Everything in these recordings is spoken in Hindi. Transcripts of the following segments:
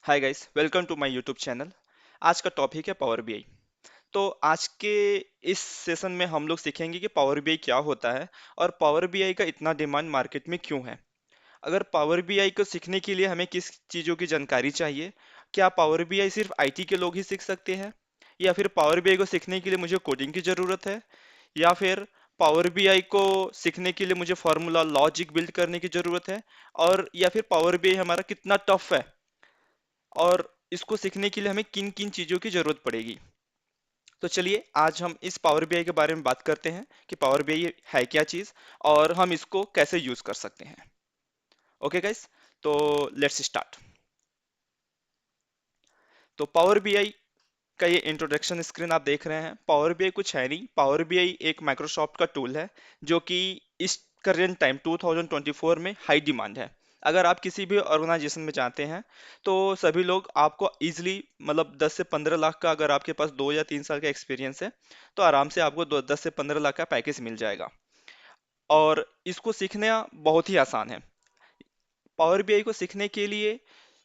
Hi guys, welcome to my YouTube channel. आज का टॉपिक है पावर बीआई। तो आज के इस सेशन में हम लोग सीखेंगे कि पावर बीआई क्या होता है और पावर बीआई का इतना डिमांड मार्केट में क्यों है। अगर पावर बीआई को सीखने के लिए हमें किस चीज़ों की जानकारी चाहिए, क्या पावर बीआई सिर्फ आईटी के लोग ही सीख सकते हैं, या फिर पावर बीआई को सीखने के लिए मुझे कोडिंग की ज़रूरत है, या फिर पावर बीआई को सीखने के लिए मुझे फार्मूला लॉजिक बिल्ड करने की ज़रूरत है, और या फिर पावर बीआई हमारा कितना टफ है और इसको सीखने के लिए हमें किन किन चीज़ों की ज़रूरत पड़ेगी। तो चलिए आज हम इस पावर बीआई के बारे में बात करते हैं कि पावर बीआई है क्या चीज़ और हम इसको कैसे यूज़ कर सकते हैं। ओके गाइस, तो लेट्स स्टार्ट। तो पावर बीआई का ये इंट्रोडक्शन स्क्रीन आप देख रहे हैं। पावर बीआई कुछ है नहीं, पावर बीआई एक माइक्रोसॉफ्ट का टूल है जो कि इस करेंट टाइम 2024 में हाई डिमांड है। अगर आप किसी भी ऑर्गेनाइजेशन में जाते हैं तो सभी लोग आपको इजीली मतलब 10 से 15 लाख का, अगर आपके पास 2 या 3 साल का एक्सपीरियंस है तो आराम से आपको 10 से 15 लाख का पैकेज मिल जाएगा। और इसको सीखना बहुत ही आसान है। पावर बीआई को सीखने के लिए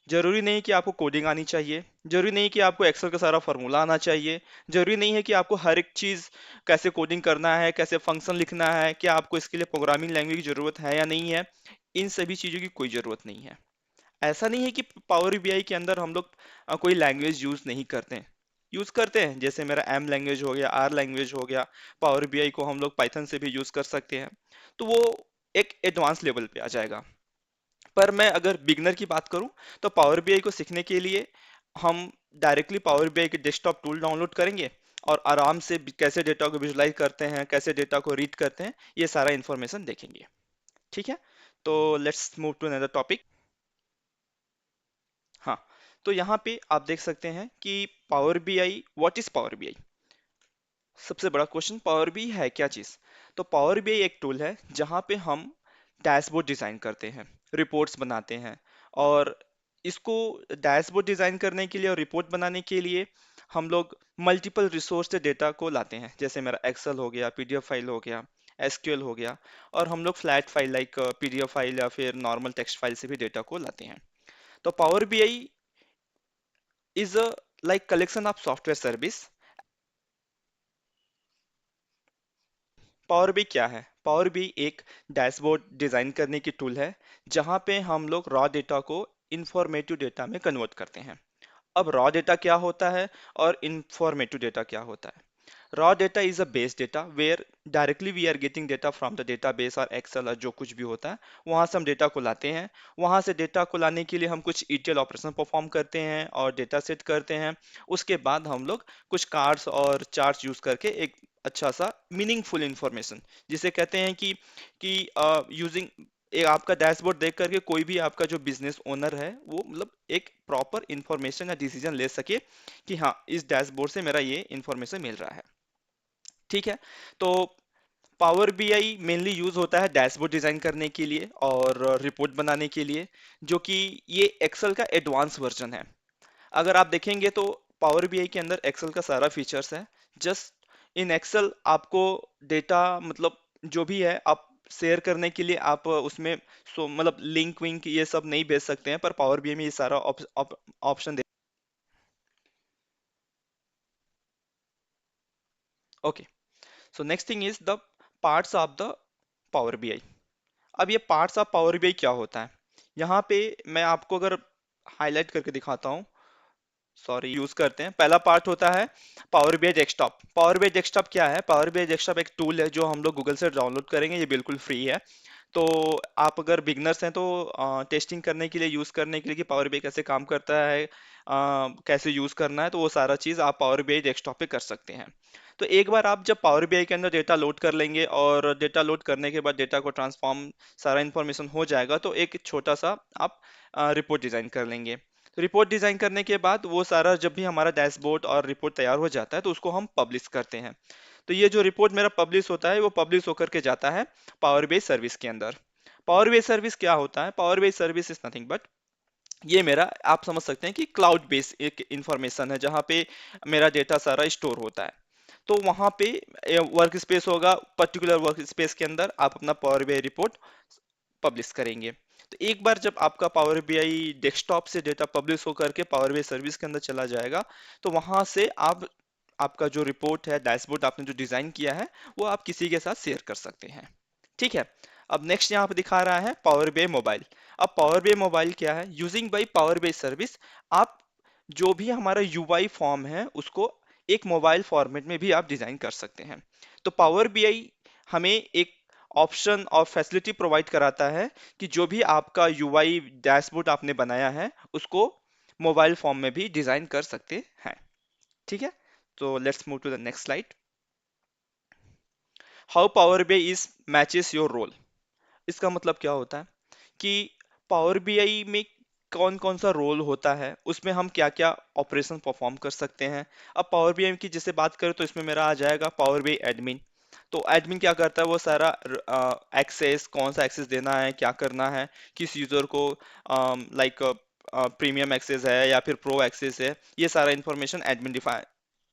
जरूरी नहीं कि आपको कोडिंग आनी चाहिए, जरूरी नहीं कि आपको एक्सेल का सारा फॉर्मूला आना चाहिए, जरूरी नहीं है कि आपको हर एक चीज कैसे कोडिंग करना है, कैसे फंक्शन लिखना है, क्या आपको इसके लिए प्रोग्रामिंग लैंग्वेज की जरूरत है या नहीं है। इन सभी चीजों की कोई जरूरत नहीं है। ऐसा नहीं है कि पावर बीआई के अंदर हम लोग कोई लैंग्वेज यूज नहीं करते हैं। यूज करते हैं, जैसे मेरा एम लैंग्वेज हो गया, आर लैंग्वेज हो गया। पावर बीआई को हम लोग पाइथन से भी यूज कर सकते हैं। तो वो एक एडवांस लेवल पे आ जाएगा। पर मैं अगर बिगनर की बात करूं तो पावर बीआई को सीखने के लिए हम डायरेक्टली पावर बीआई के डेस्कटॉप टूल डाउनलोड करेंगे और आराम से कैसे डेटा को विजुलाइज करते हैं, कैसे डेटा को रीड करते हैं, ये सारा इंफॉर्मेशन देखेंगे। ठीक है, तो let's move to another topic. हाँ, तो यहाँ पे आप देख सकते हैं कि power BI, what is power BI. सबसे बड़ा क्वेश्चन, पावर बीआई है क्या चीज़। तो पावर बीआई एक टूल है जहाँ पे हम डैशबोर्ड डिज़ाइन करते हैं, रिपोर्ट्स बनाते हैं। और इसको डैशबोर्ड डिज़ाइन करने के लिए और रिपोर्ट बनाने के लिए हम लोग मल्टीपल रिसोर्स से डेटा को लाते हैं, जैसे मेरा एक्सेल हो गया, पीडीएफ फाइल हो गया, एसक्यूएल हो गया। और हम लोग flat file like PDF file या फिर नॉर्मल टेक्स्ट फाइल से भी डेटा को लाते हैं। तो power BI is a like collection of software service. Power B क्या है? पावर बी एक डैशबोर्ड डिजाइन करने की टूल है जहां पे हम लोग रॉ डेटा को इंफॉर्मेटिव डेटा में कन्वर्ट करते हैं। अब रॉ डेटा क्या होता है और इंफॉर्मेटिव डेटा क्या होता है? Raw data is a base data where directly we are getting data from the database और एक्सेल और जो कुछ भी होता है, वहां से हम डेटा को लाते हैं। वहां से डेटा को लाने के लिए हम कुछ ईटीएल ऑपरेशन परफॉर्म करते हैं और डेटा सेट करते हैं। उसके बाद हम लोग कुछ कार्ड्स और चार्ट्स यूज करके एक अच्छा सा मीनिंगफुल इंफॉर्मेशन, जिसे कहते हैं कि यूजिंग एक आपका डैशबोर्ड देख करके कोई भी आपका जो बिजनेस ओनर है वो मतलब एक प्रॉपर इंफॉर्मेशन या डिसीजन ले सके कि हाँ, इस डैशबोर्ड से मेरा ये इंफॉर्मेशन मिल रहा है। ठीक है, तो पावर बीआई मेनली यूज होता है डैशबोर्ड डिजाइन करने के लिए और रिपोर्ट बनाने के लिए, जो कि ये एक्सेल का एडवांस वर्जन है। अगर आप देखेंगे तो पावर बीआई के अंदर एक्सेल का सारा फीचर्स है। जस्ट इन एक्सेल आपको डेटा मतलब जो भी है आप शेयर करने के लिए आप उसमें सो मतलब लिंक विंक ये सब नहीं भेज सकते हैं, पर पावर बीआई में ये सारा option they. Okay, so next thing is the parts of the power BI. अब ये पार्ट्स ऑफ पावर बीआई क्या होता है, यहाँ पे मैं आपको अगर हाईलाइट करके दिखाता हूँ। सॉरी, यूज करते हैं। पहला पार्ट होता है power BI desktop. Power BI desktop क्या है? पावर बीआई डेस्कटॉप एक टूल है जो हम लोग गूगल से डाउनलोड करेंगे, ये बिल्कुल फ्री है। तो आप अगर बिगनर्स हैं तो टेस्टिंग करने के लिए, यूज करने के लिए कि पावर बीआई कैसे काम करता है, कैसे यूज करना है, तो वो सारा चीज आप पावर बीआई डेस्कटॉप पे कर सकते हैं। तो एक बार आप जब पावर बीआई के अंदर डेटा लोड कर लेंगे और डेटा लोड करने के बाद डेटा को ट्रांसफॉर्म सारा इन्फॉर्मेशन हो जाएगा, तो एक छोटा सा आप रिपोर्ट डिजाइन कर लेंगे। तो रिपोर्ट डिजाइन करने के बाद वो सारा जब भी हमारा डैशबोर्ड और रिपोर्ट तैयार हो जाता है तो उसको हम पब्लिश करते हैं। तो ये जो रिपोर्ट मेरा पब्लिश होता है वो पब्लिश होकर के जाता है पावर बेस सर्विस के अंदर। पावर बेस सर्विस क्या होता है? Power base service is nothing but, ये मेरा आप समझ सकते हैं कि क्लाउड बेस एक इंफॉर्मेशन है जहाँ पे मेरा डेटा सारा स्टोर होता है। तो वहाँ पे वर्क स्पेस होगा, पर्टिकुलर वर्क स्पेस के अंदर आप अपना पावर बीआई रिपोर्ट पब्लिश करेंगे। तो एक बार जब आपका पावर बीआई डेस्कटॉप से डेटा पब्लिश होकर के पावर बीआई सर्विस के अंदर चला जाएगा, तो वहां से आप आपका जो रिपोर्ट है, डैशबोर्ड आपने जो डिजाइन किया है, वो आप किसी के साथ शेयर कर सकते हैं। ठीक है। अब नेक्स्ट यहाँ पे दिखा रहा है पावर बीआई मोबाइल। अब पावर बीआई मोबाइल क्या है? Using by power BI service, आप जो भी हमारा यूआई फॉर्म है उसको एक मोबाइल फॉर्मेट में भी आप डिजाइन कर सकते हैं। तो पावर बीआई हमें एक ऑप्शन और फैसिलिटी प्रोवाइड कराता है कि जो भी आपका यूआई डैशबोर्ड आपने बनाया है उसको मोबाइल फॉर्म में भी डिजाइन कर सकते हैं। ठीक है। तो let's move to the next slide. How power BI is matches your role. इसका मतलब क्या होता है कि पावर बीआई में कौन कौन सा रोल होता है, उसमें हम क्या क्या ऑपरेशन परफॉर्म कर सकते हैं। अब पावर बीआई की जैसे बात करें तो इसमें मेरा आ जाएगा पावर बीआई एडमिन। तो एडमिन क्या करता है? वो सारा एक्सेस, कौन सा एक्सेस देना है, क्या करना है, किस यूजर को, लाइक प्रीमियम एक्सेस है या फिर प्रो एक्सेस है, ये सारा इंफॉर्मेशन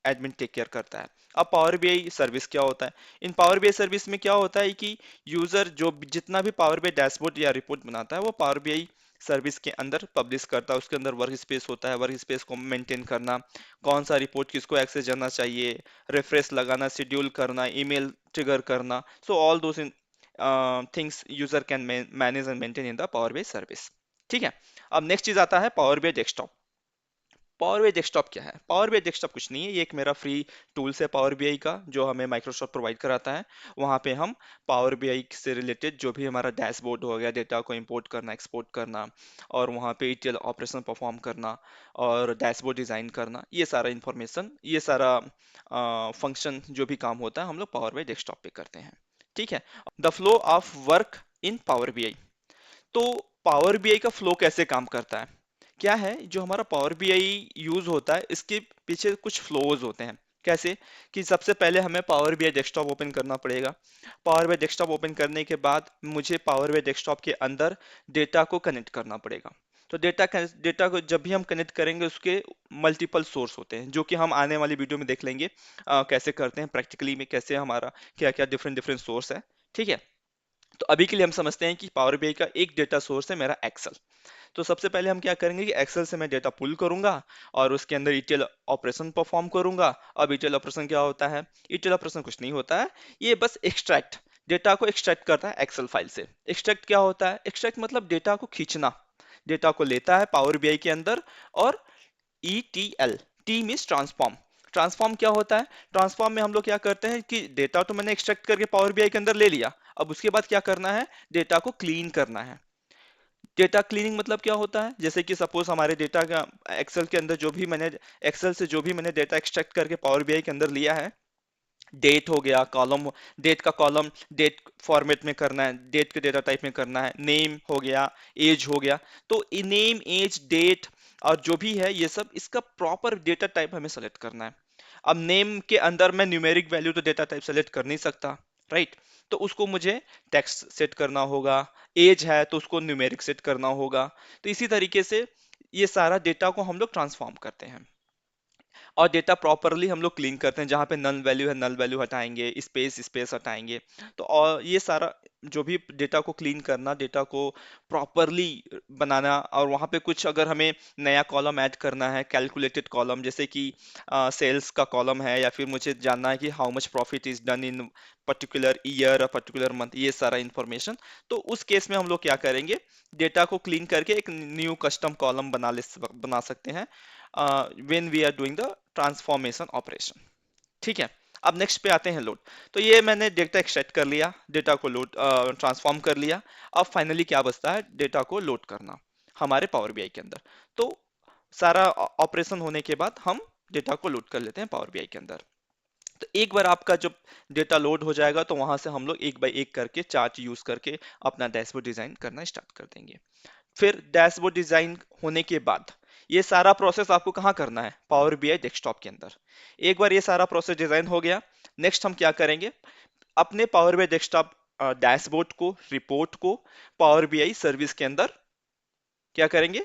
एडमिन टेक केयर करता है। अब पावर बीआई सर्विस क्या होता है? इन पावर बीआई सर्विस में क्या होता है कि यूजर जो जितना भी पावर बीआई डैशबोर्ड या रिपोर्ट बनाता है वो पावर बीआई सर्विस के अंदर पब्लिश करता है। उसके अंदर वर्क स्पेस होता है, वर्क स्पेस को मेंटेन करना, कौन सा रिपोर्ट किसको एक्सेस जाना चाहिए, रेफरेंस लगाना, शेड्यूल करना, ईमेल ट्रिगर करना, so all those things user can manage and maintain in the power BI service. ठीक है। अब नेक्स्ट चीज आता है power BI desktop. Power BI desktop क्या है? पावर बीआई डेस्कटॉप कुछ नहीं है, ये एक मेरा फ्री टूल्स है पावर बीआई का, जो हमें माइक्रोसॉफ्ट प्रोवाइड कराता है। वहाँ पे हम पावर बीआई से रिलेटेड जो भी हमारा डैशबोर्ड हो गया, डेटा को इंपोर्ट करना, एक्सपोर्ट करना, और वहाँ पे ETL ऑपरेशन परफॉर्म करना, और डैशबोर्ड डिजाइन करना, ये सारा इंफॉर्मेशन, ये सारा फंक्शन जो भी काम होता है हम लोग पावर बीआई डेस्कटॉप पे करते हैं। ठीक है। The flow of work in power BI. तो पावर बीआई का फ्लो कैसे काम करता है? क्या है जो हमारा पावर बीआई यूज होता है, इसके पीछे कुछ फ्लोज होते हैं। कैसे? कि सबसे पहले हमें पावर बीआई डेस्कटॉप ओपन करना पड़ेगा। पावर बीआई डेस्कटॉप ओपन करने के बाद मुझे पावर बीआई डेस्कटॉप के अंदर डेटा को कनेक्ट करना पड़ेगा। तो डेटा को जब भी हम कनेक्ट करेंगे उसके मल्टीपल सोर्स होते हैं, जो कि हम आने वाली वीडियो में देख लेंगे कैसे करते हैं प्रैक्टिकली में, कैसे हमारा क्या क्या डिफरेंट डिफरेंट सोर्स है। ठीक है। तो अभी के लिए हम समझते हैं कि पावर बीआई का एक डेटा सोर्स है मेरा एक्सेल। तो सबसे पहले हम क्या करेंगे कि एक्सेल से मैं डेटा पुल करूंगा और उसके अंदर ETL ऑपरेशन परफॉर्म करूंगा। अब ETL ऑपरेशन क्या होता है? ETL ऑपरेशन कुछ नहीं होता है, ये बस एक्सट्रैक्ट, डेटा को एक्सट्रैक्ट करता है एक्सेल फाइल से। एक्सट्रैक्ट क्या होता है? एक्सट्रैक्ट मतलब डेटा को खींचना। डेटा को लेता है पावर बीआई के अंदर, और ETL, T means transform. Transform क्या होता है? ट्रांसफॉर्म में हम लोग क्या करते हैं कि डेटा तो मैंने एक्सट्रैक्ट करके पावर बीआई के अंदर ले लिया, अब उसके बाद क्या करना है? डेटा को क्लीन करना है। डेटा क्लीनिंग मतलब क्या होता है? जैसे कि सपोज हमारे डेटा का एक्सेल के अंदर जो भी मैंने एक्सेल से जो भी मैंने डेटा एक्सट्रैक्ट करके पावर बीआई के अंदर लिया है, डेट हो गया, कॉलम, डेट का कॉलम डेट फॉर्मेट में करना है, डेट के डेटा टाइप में करना है, नेम हो गया, एज हो गया। तो नेम, एज, डेट और जो भी है ये सब, इसका प्रॉपर डेटा टाइप हमें सेलेक्ट करना है। अब नेम के अंदर मैं न्यूमेरिक वैल्यू तो डेटा टाइप सेलेक्ट कर नहीं सकता, राइट? तो उसको मुझे टेक्स्ट सेट करना होगा। एज है तो उसको न्यूमेरिक सेट करना होगा। तो इसी तरीके से ये सारा डेटा को हम लोग ट्रांसफॉर्म करते हैं, और डेटा प्रॉपरली हम लोग क्लीन करते हैं। जहाँ पे नल वैल्यू है नल वैल्यू हटाएंगे, स्पेस स्पेस हटाएंगे। तो और ये सारा जो भी डेटा को क्लीन करना, डेटा को प्रॉपरली बनाना, और वहाँ पे कुछ अगर हमें नया कॉलम ऐड करना है, कैलकुलेटेड कॉलम, जैसे कि सेल्स का कॉलम है, या फिर मुझे जानना है कि how much profit is done in particular year, particular month, ये सारा इंफॉर्मेशन। तो उस केस में हम लोग क्या करेंगे? डेटा को क्लीन करके एक न्यू कस्टम कॉलम बना सकते हैं when we are doing the transformation operation. ठीक है। अब नेक्स्ट पे आते हैं लोड। तो ये मैंने डेटा एक्सट्रैक्ट कर लिया, डेटा को लोड ट्रांसफॉर्म कर लिया। अब फाइनली क्या बचता है? डेटा को लोड करना हमारे पावर बीआई के अंदर। तो सारा ऑपरेशन होने के बाद हम डेटा को लोड कर लेते हैं पावर बीआई के अंदर। तो एक बार आपका जब डेटा लोड हो जाएगा तो वहां से हम लोग एक बाय एक करके चार्ट यूज करके अपना डैशबोर्ड डिजाइन करना स्टार्ट कर देंगे। फिर डैशबोर्ड डिजाइन होने के बाद ये सारा प्रोसेस आपको कहाँ करना है? पावर बीआई डेस्कटॉप के अंदर। एक बार ये सारा प्रोसेस डिजाइन हो गया, नेक्स्ट हम क्या करेंगे? अपने पावर बीआई डेस्कटॉप डैशबोर्ड को, रिपोर्ट को पावर बीआई सर्विस के अंदर क्या करेंगे?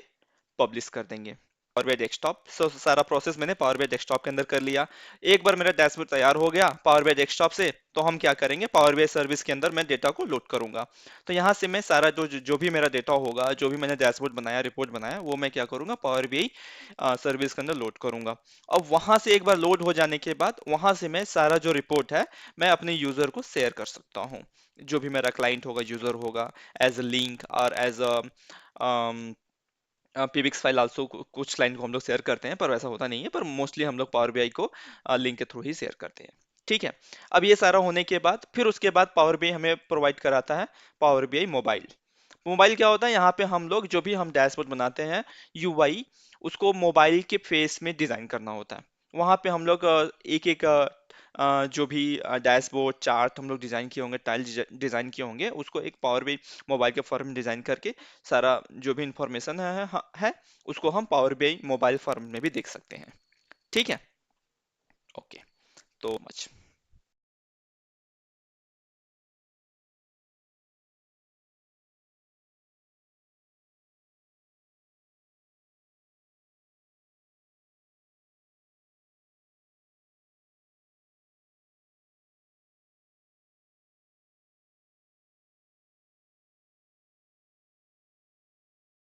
पब्लिश कर देंगे। Power BI desktop. सारा प्रोसेस मैंने पावर बीआई डेस्कटॉप के अंदर कर लिया। एक बार मेरा डैशबोर्ड तैयार हो गया पावर बीआई डेस्कटॉप से, तो हम क्या करेंगे, पावर बीआई सर्विस के अंदर मैं डेटा को लोड करूंगा। तो यहाँ से मैं सारा जो भी मेरा डेटा होगा, जो भी मैंने डैशबोर्ड बनाया, रिपोर्ट बनाया, वो मैं क्या करूंगा, पावर बीआई सर्विस के अंदर लोड करूंगा। अब वहां से एक बार लोड हो जाने के बाद वहां से मैं सारा जो रिपोर्ट है मैं अपने यूजर को शेयर कर सकता हूँ। जो भी मेरा क्लाइंट होगा, यूजर होगा, एज अ लिंक और as a PBX file also, कुछ क्लाइंट को हम लोग शेयर करते हैं, पर वैसा होता नहीं है, पर मोस्टली हम लोग पावर बीआई को लिंक के थ्रू ही शेयर करते हैं। ठीक है। अब ये सारा होने के बाद फिर उसके बाद पावर बीआई हमें प्रोवाइड कराता है पावर बीआई मोबाइल। मोबाइल क्या होता है, यहाँ पे हम लोग जो भी हम डैशबोर्ड बनाते हैं, यूआई, उसको मोबाइल के फेस में डिजाइन करना होता है। वहाँ पे हम लोग एक एक जो भी डैशबोर्ड चार्ट हम लोग डिजाइन किए होंगे, टाइल डिजाइन किए होंगे, उसको एक पावर बीआई मोबाइल के फॉर्म में डिजाइन करके सारा जो भी इंफॉर्मेशन है उसको हम पावर बीआई मोबाइल फॉर्म में भी देख सकते हैं। ठीक है। ओके। तो मच